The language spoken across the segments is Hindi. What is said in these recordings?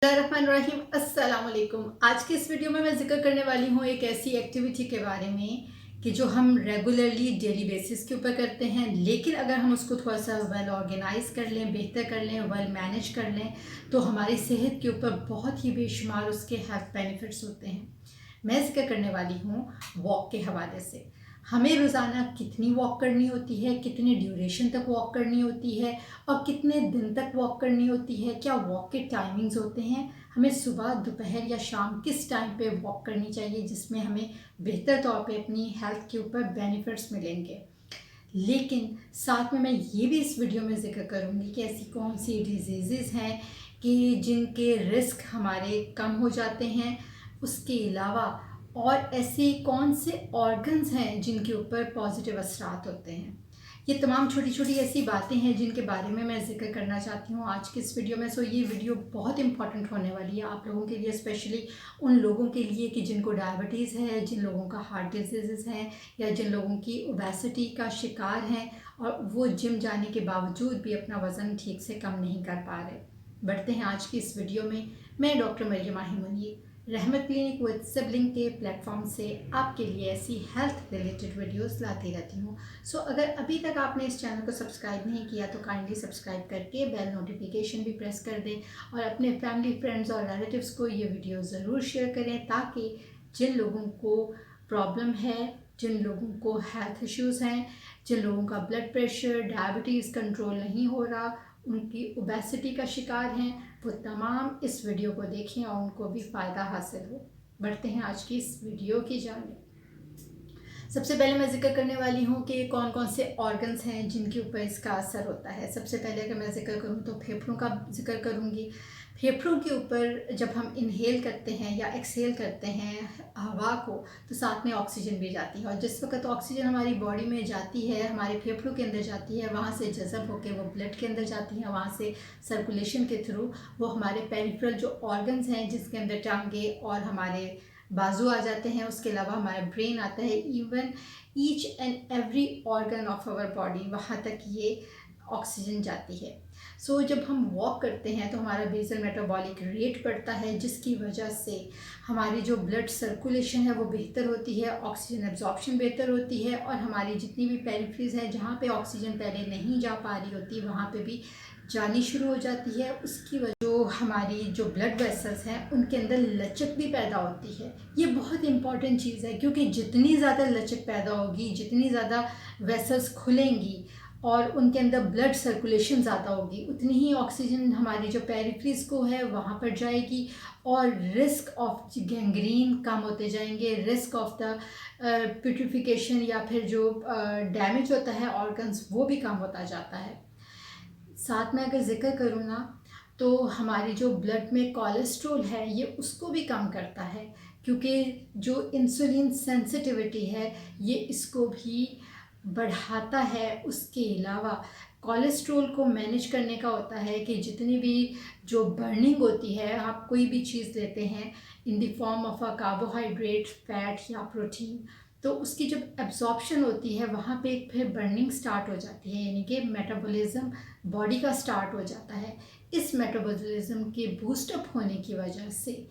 रहीम अस्सलाम वालेकुम। आज के इस वीडियो में मैं जिक्र करने वाली हूँ एक ऐसी एक्टिविटी के बारे में कि जो हम रेगुलरली डेली बेसिस के ऊपर करते हैं, लेकिन अगर हम उसको थोड़ा सा वेल ऑर्गेनाइज कर लें, बेहतर कर लें, वेल मैनेज कर लें तो हमारी सेहत के ऊपर बहुत ही बेशुमार उसके हेल्थ बेनिफिट्स होते हैं। मैं जिक्र करने वाली हूँ वॉक के हवाले से। हमें रोज़ाना कितनी वॉक करनी होती है, कितने ड्यूरेशन तक वॉक करनी होती है और कितने दिन तक वॉक करनी होती है, क्या वॉक के टाइमिंग्स होते हैं, हमें सुबह, दोपहर या शाम किस टाइम पे वॉक करनी चाहिए जिसमें हमें बेहतर तौर पे अपनी हेल्थ के ऊपर बेनिफिट्स मिलेंगे। लेकिन साथ में मैं ये भी इस वीडियो में ज़िक्र करूँगी कि ऐसी कौन सी डिजीज़ हैं कि जिनके रिस्क हमारे कम हो जाते हैं। उसके अलावा और ऐसे कौन से ऑर्गन्स हैं जिनके ऊपर पॉजिटिव असरात होते हैं। ये तमाम छोटी छोटी ऐसी बातें हैं जिनके बारे में मैं ज़िक्र करना चाहती हूँ आज के इस वीडियो में। सो ये वीडियो बहुत इंपॉर्टेंट होने वाली है आप लोगों के लिए, स्पेशली उन लोगों के लिए कि जिनको डायबिटीज़ है, जिन लोगों का हार्ट डिजीज़ हैं या जिन लोगों की ओबेसिटी का शिकार हैं और वो जिम जाने के बावजूद भी अपना वज़न ठीक से कम नहीं कर पा रहे। बढ़ते हैं आज की इस वीडियो में। मैं डॉक्टर मरियम मुनीर रहमत क्लिनिक विद सिबलिंग के प्लेटफॉर्म से आपके लिए ऐसी हेल्थ रिलेटेड वीडियोस लाती रहती हूँ। सो अगर अभी तक आपने इस चैनल को सब्सक्राइब नहीं किया तो काइंडली सब्सक्राइब करके बेल नोटिफिकेशन भी प्रेस कर दें और अपने फैमिली, फ्रेंड्स और रिलेटिव्स को ये वीडियो ज़रूर शेयर करें ताकि जिन लोगों को प्रॉब्लम है, जिन लोगों को हेल्थ इश्यूज़ हैं, जिन लोगों का ब्लड प्रेशर, डायबिटीज़ कंट्रोल नहीं हो रहा, उनकी ओबेसिटी का शिकार हैं, वो तमाम इस वीडियो को देखें और उनको भी फ़ायदा हासिल हो। बढ़ते हैं आज की इस वीडियो की जानिब। सबसे पहले मैं जिक्र करने वाली हूँ कि कौन कौन से ऑर्गन्स हैं जिनके ऊपर इसका असर होता है। सबसे पहले अगर मैं जिक्र करूँ तो फेफड़ों का जिक्र करूँगी। फेफड़ों के ऊपर जब हम इनहेल करते हैं या एक्सहेल करते हैं हवा को तो साथ में ऑक्सीजन भी जाती है और जिस वक्त ऑक्सीजन हमारी बॉडी में जाती है, हमारे फेफड़ों के अंदर जाती है, वहाँ से जज़ब होकर वो ब्लड के अंदर जाती है, वहाँ से सर्कुलेशन के थ्रू वो हमारे पेरिफेरल जो ऑर्गन्स हैं जिसके अंदर टांगे और हमारे बाजू आ जाते हैं, उसके अलावा हमारा ब्रेन आता है, even each and every organ of our body, वहाँ तक ये ऑक्सीजन जाती है। सो जब हम वॉक करते हैं तो हमारा बेसल मेटाबॉलिक रेट बढ़ता है जिसकी वजह से हमारी जो ब्लड सर्कुलेशन है वो बेहतर होती है, ऑक्सीजन एब्जॉर्प्शन बेहतर होती है और हमारी जितनी भी पेरिफेरीज हैं जहाँ पे ऑक्सीजन पहले नहीं जा पा रही होती वहाँ पे भी जानी शुरू हो जाती है। उसकी वजह जो हमारी जो ब्लड वेसल्स हैं उनके अंदर लचक भी पैदा होती है। ये बहुत इंपॉर्टेंट चीज़ है क्योंकि जितनी ज़्यादा लचक पैदा होगी, जितनी ज़्यादा वेसल्स खुलेंगी और उनके अंदर ब्लड सर्कुलेशन ज़्यादा होगी, उतनी ही ऑक्सीजन हमारी जो पेरिफेरीज को है वहाँ पर जाएगी और रिस्क ऑफ गैंग्रीन कम होते जाएंगे, रिस्क ऑफ द प्यूट्रिफिकेशन या फिर जो डैमेज होता है ऑर्गन्स वो भी कम होता जाता है। साथ में अगर जिक्र करूँ ना तो हमारी जो ब्लड में कोलेस्ट्रॉल है ये उसको भी कम करता है क्योंकि जो इंसुलिन सेंसिटिविटी है ये इसको भी बढ़ाता है। उसके अलावा कोलेस्ट्रॉल को मैनेज करने का होता है कि जितनी भी जो बर्निंग होती है, आप कोई भी चीज़ लेते हैं in the form of a carbohydrate, fat या प्रोटीन, तो उसकी जब एब्जॉर्प्शन होती है वहाँ पे फिर बर्निंग स्टार्ट हो जाती है, यानी कि मेटाबॉलिज्म बॉडी का स्टार्ट हो जाता है। इस मेटाबॉलिज्म के बूस्टअप होने की वजह से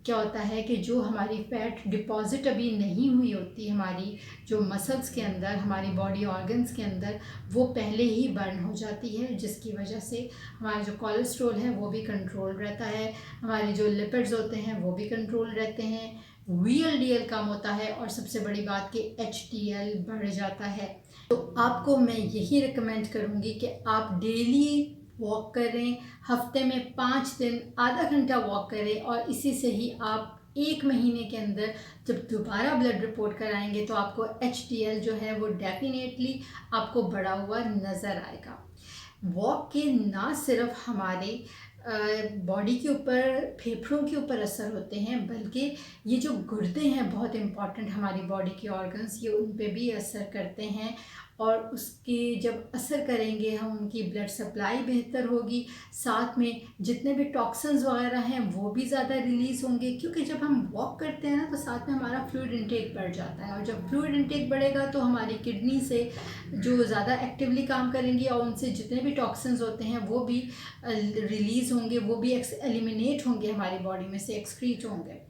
क्या होता है कि जो हमारी फ़ैट डिपॉज़िट अभी नहीं हुई होती हमारी जो मसल्स के अंदर, हमारी बॉडी ऑर्गन्स के अंदर, वो पहले ही बर्न हो जाती है जिसकी वजह से हमारा जो कोलेस्ट्रॉल है वो भी कंट्रोल रहता है, हमारे जो लिपिड्स होते हैं वो भी कंट्रोल रहते हैं, VLDL कम होता है और सबसे बड़ी बात कि HDL बढ़ जाता है। तो आपको मैं यही रिकमेंड करूँगी कि आप डेली वॉक करें, हफ्ते में 5 दिन आधा घंटा वॉक करें और इसी से ही आप 1 महीने के अंदर जब दोबारा ब्लड रिपोर्ट कराएंगे तो आपको HDL जो है वो डेफिनेटली आपको बढ़ा हुआ नज़र आएगा। वॉक के ना सिर्फ हमारे बॉडी के ऊपर, फेफड़ों के ऊपर असर होते हैं बल्कि ये जो गुर्दे हैं बहुत इम्पॉर्टेंट हमारी बॉडी के ऑर्गन्स, ये उन पे भी असर करते हैं और उसके जब असर करेंगे हम, उनकी ब्लड सप्लाई बेहतर होगी, साथ में जितने भी टॉक्सिन्स वगैरह हैं वो भी ज़्यादा रिलीज़ होंगे, क्योंकि जब हम वॉक करते हैं ना तो साथ में हमारा फ्लूइड इनटेक बढ़ जाता है, और जब फ्लूइड इनटेक बढ़ेगा तो हमारी किडनी से जो ज़्यादा एक्टिवली काम करेंगी और उनसे जितने भी टॉक्सिन्स होते हैं वो भी रिलीज़ होंगे, वो भी एलिमिनेट होंगे, हमारी बॉडी में से एक्सक्रीट होंगे।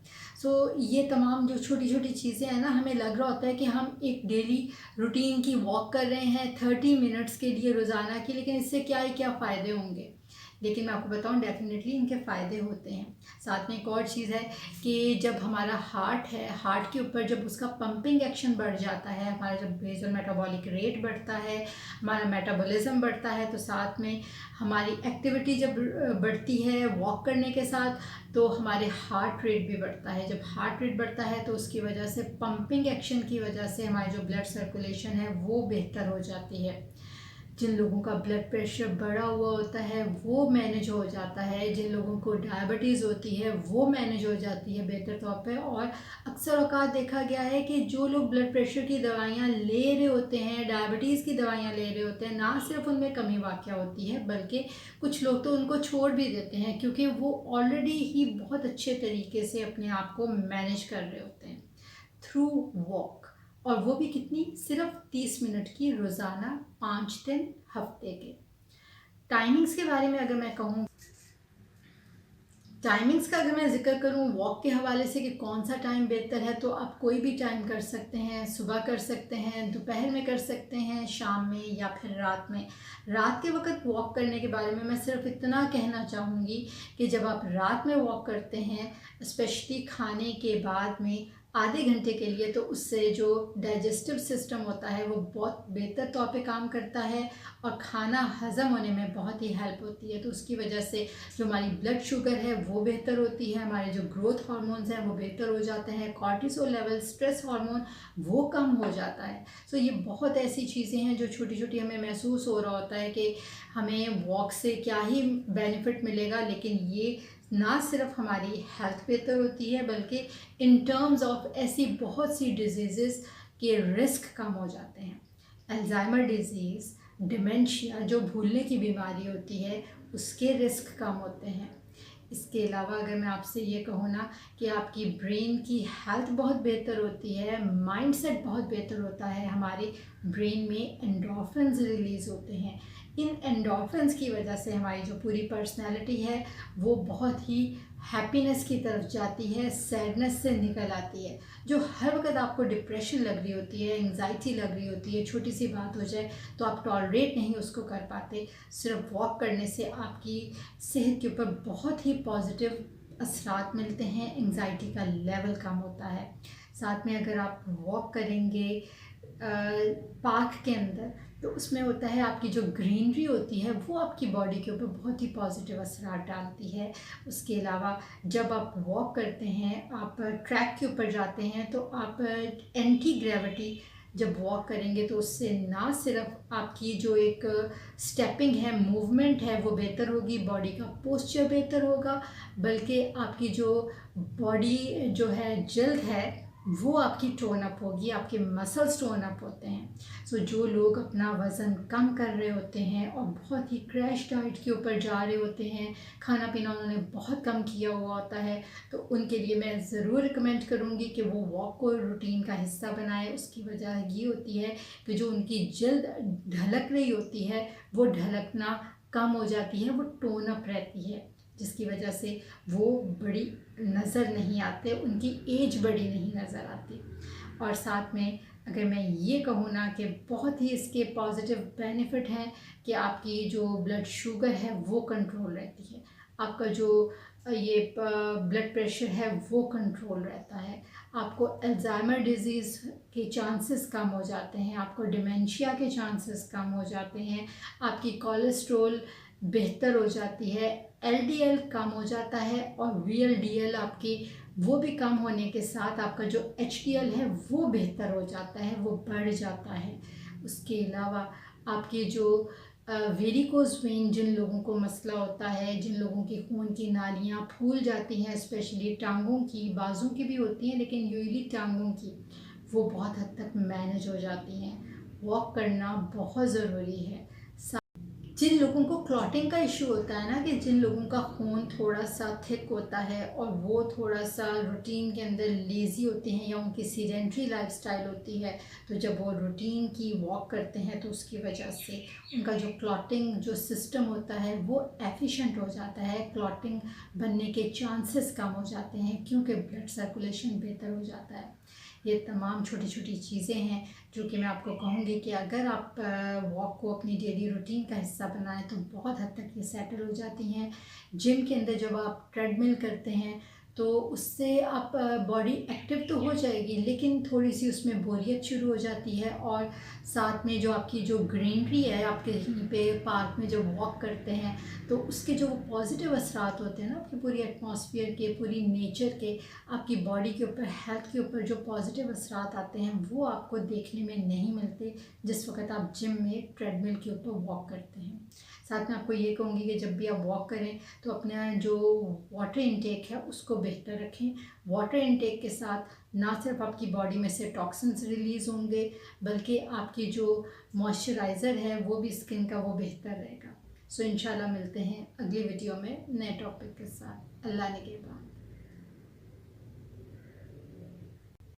ये तमाम जो छोटी छोटी चीज़ें हैं ना, हमें लग रहा होता है कि हम एक डेली रूटीन की वॉक कर रहे हैं 30 मिनट्स के लिए रोज़ाना की, लेकिन इससे क्या ही क्या फ़ायदे होंगे। लेकिन मैं आपको बताऊं, डेफिनेटली इनके फ़ायदे होते हैं। साथ में एक और चीज़ है कि जब हमारा हार्ट है, हार्ट के ऊपर जब उसका पंपिंग एक्शन बढ़ जाता है, हमारा जब बेसल मेटाबॉलिक रेट बढ़ता है, हमारा मेटाबॉलिज्म बढ़ता है, तो साथ में हमारी एक्टिविटी जब बढ़ती है वॉक करने के साथ, तो हमारे हार्ट रेट भी बढ़ता है। जब हार्ट रेट बढ़ता है तो उसकी वजह से पंपिंग एक्शन की वजह से हमारी जो ब्लड सर्कुलेशन है वो बेहतर हो जाती है। जिन लोगों का ब्लड प्रेशर बढ़ा हुआ होता है वो मैनेज हो जाता है, जिन लोगों को डायबिटीज़ होती है वो मैनेज हो जाती है बेहतर तौर पे। और अक्सर औकात देखा गया है कि जो लोग ब्लड प्रेशर की दवाइयाँ ले रहे होते हैं, डायबिटीज़ की दवाइयाँ ले रहे होते हैं, ना सिर्फ उनमें कमी वाक़या होती है बल्कि कुछ लोग तो उनको छोड़ भी देते हैं, क्योंकि वो ऑलरेडी ही बहुत अच्छे तरीके से अपने आप को मैनेज कर रहे होते हैं थ्रू वॉक। और वो भी कितनी, सिर्फ 30 मिनट की रोज़ाना 5 दिन हफ्ते के। टाइमिंग्स के बारे में अगर मैं कहूँ, टाइमिंग्स का अगर मैं ज़िक्र करूँ वॉक के हवाले से कि कौन सा टाइम बेहतर है, तो आप कोई भी टाइम कर सकते हैं। सुबह कर सकते हैं, दोपहर में कर सकते हैं, शाम में, या फिर रात में। रात के वक्त वॉक करने के बारे में मैं सिर्फ इतना कहना चाहूँगी कि जब आप रात में वॉक करते हैं, स्पेशली खाने के बाद में आधे घंटे के लिए, तो उससे जो डाइजेस्टिव सिस्टम होता है वो बहुत बेहतर तौर पे काम करता है और खाना हज़म होने में बहुत ही हेल्प होती है। तो उसकी वजह से जो हमारी ब्लड शुगर है वो बेहतर होती है, हमारे जो ग्रोथ हार्मोन्स हैं वो बेहतर हो जाते हैं, कॉर्टिसोल लेवल, स्ट्रेस हार्मोन वो कम हो जाता है। ये बहुत ऐसी चीज़ें हैं जो छोटी छोटी हमें महसूस हो रहा होता है कि हमें वॉक से क्या ही बेनिफिट मिलेगा, लेकिन ये ना सिर्फ हमारी हेल्थ बेहतर होती है बल्कि इन टर्म्स ऑफ ऐसी बहुत सी डिजीज़ के रिस्क कम हो जाते हैं। अल्जाइमर डिजीज़, डिमेंशिया जो भूलने की बीमारी होती है, उसके रिस्क कम होते हैं। इसके अलावा अगर मैं आपसे ये कहूँ ना कि आपकी ब्रेन की हेल्थ बहुत बेहतर होती है, माइंडसेट बहुत बेहतर होता है, हमारे ब्रेन में एंडोर्फिन्स रिलीज़ होते हैं। इन एंडोर्फिन्स की वजह से हमारी जो पूरी पर्सनैलिटी है वो बहुत ही हैप्पीनेस की तरफ जाती है, सैडनेस से निकल आती है। जो हर वक्त आपको डिप्रेशन लग रही होती है, एंग्जाइटी लग रही होती है, छोटी सी बात हो जाए तो आप टॉलरेट नहीं उसको कर पाते, सिर्फ वॉक करने से आपकी सेहत के ऊपर बहुत ही पॉजिटिव असरात मिलते हैं, एंग्जाइटी का लेवल कम होता है। साथ में अगर आप वॉक करेंगे पार्क के अंदर, तो उसमें होता है आपकी जो ग्रीनरी होती है वो आपकी बॉडी के ऊपर बहुत ही पॉजिटिव असरात डालती है। उसके अलावा जब आप वॉक करते हैं, आप ट्रैक के ऊपर जाते हैं, तो आप एंटी ग्रेविटी जब वॉक करेंगे तो उससे ना सिर्फ आपकी जो एक स्टेपिंग है, मूवमेंट है वो बेहतर होगी, बॉडी का पोस्चर बेहतर होगा, बल्कि आपकी जो बॉडी जो है, जल्द है, वो आपकी टोन अप होगी, आपके मसल्स टोन अप होते हैं। जो लोग अपना वज़न कम कर रहे होते हैं और बहुत ही क्रैश डाइट के ऊपर जा रहे होते हैं, खाना पीना उन्होंने बहुत कम किया हुआ होता है, तो उनके लिए मैं ज़रूर रिकमेंड करूँगी कि वो वॉक को रूटीन का हिस्सा बनाए। उसकी वजह ये होती है कि जो उनकी जल्द ढलक रही होती है वो ढलकना कम हो जाती है, वो टोन अप रहती है, जिसकी वजह से वो बड़ी नज़र नहीं आते, उनकी एज बड़ी नहीं नज़र आती। और साथ में अगर मैं ये कहूँ ना कि बहुत ही इसके पॉजिटिव बेनिफिट हैं कि आपकी जो ब्लड शुगर है वो कंट्रोल रहती है, आपका जो ये ब्लड प्रेशर है वो कंट्रोल रहता है, आपको अल्जाइमर डिजीज़ के चांसेस कम हो जाते हैं, आपको डिमेंशिया के चांसेस कम हो जाते हैं, आपकी कोलेस्ट्रॉल बेहतर हो जाती है, एलडीएल कम हो जाता है, और वीएलडीएल आपकी वो भी कम होने के साथ आपका जो एचडीएल है वो बेहतर हो जाता है, वो बढ़ जाता है। उसके अलावा आपकी जो वेरिकोज वेन, जिन लोगों को मसला होता है, जिन लोगों की खून की नालियाँ फूल जाती हैं, स्पेशली टांगों की, बाजू की भी होती हैं लेकिन यूजली टांगों की, वो बहुत हद तक मैनेज हो जाती हैं। वॉक करना बहुत ज़रूरी है। जिन लोगों को क्लॉटिंग का इशू होता है ना, कि जिन लोगों का खून थोड़ा सा थिक होता है और वो थोड़ा सा रूटीन के अंदर लेज़ी होते हैं या उनकी सीडेंट्री लाइफस्टाइल होती है, तो जब वो रूटीन की वॉक करते हैं तो उसकी वजह से उनका जो क्लॉटिंग जो सिस्टम होता है वो एफिशिएंट हो जाता है, क्लॉटिंग बनने के चांसेस कम हो जाते हैं क्योंकि ब्लड सर्कुलेशन बेहतर हो जाता है। ये तमाम छोटी छोटी चीज़ें हैं जो कि मैं आपको कहूँगी कि अगर आप वॉक को अपनी डेली रूटीन का हिस्सा बनाएं तो बहुत हद तक ये सेटल हो जाती हैं। जिम के अंदर जब आप ट्रेडमिल करते हैं तो उससे आप बॉडी एक्टिव तो हो जाएगी, लेकिन थोड़ी सी उसमें बोरियत शुरू हो जाती है। और साथ में जो आपकी जो ग्रीनरी है, आपके यहीं पे पार्क में जब वॉक करते हैं तो उसके जो पॉजिटिव असरात होते हैं ना, आपकी पूरी एटमॉस्फेयर के, पूरी नेचर के, आपकी बॉडी के ऊपर, हेल्थ के ऊपर जो पॉजिटिव असरात आते हैं वो आपको देखने में नहीं मिलते जिस वक्त आप जिम में ट्रेडमिल के ऊपर वॉक करते हैं। साथ में आपको ये कहूँगी कि जब भी आप वॉक करें तो अपना जो वाटर इनटेक है उसको बेहतर रखें। वाटर इनटेक के साथ ना सिर्फ आपकी बॉडी में से टॉक्सिन्स रिलीज़ होंगे, बल्कि आपकी जो मॉइस्चराइज़र है वो भी स्किन का वो बेहतर रहेगा। सो इंशाल्लाह मिलते हैं अगली वीडियो में नए टॉपिक के साथ। अल्लाह ने के बाद।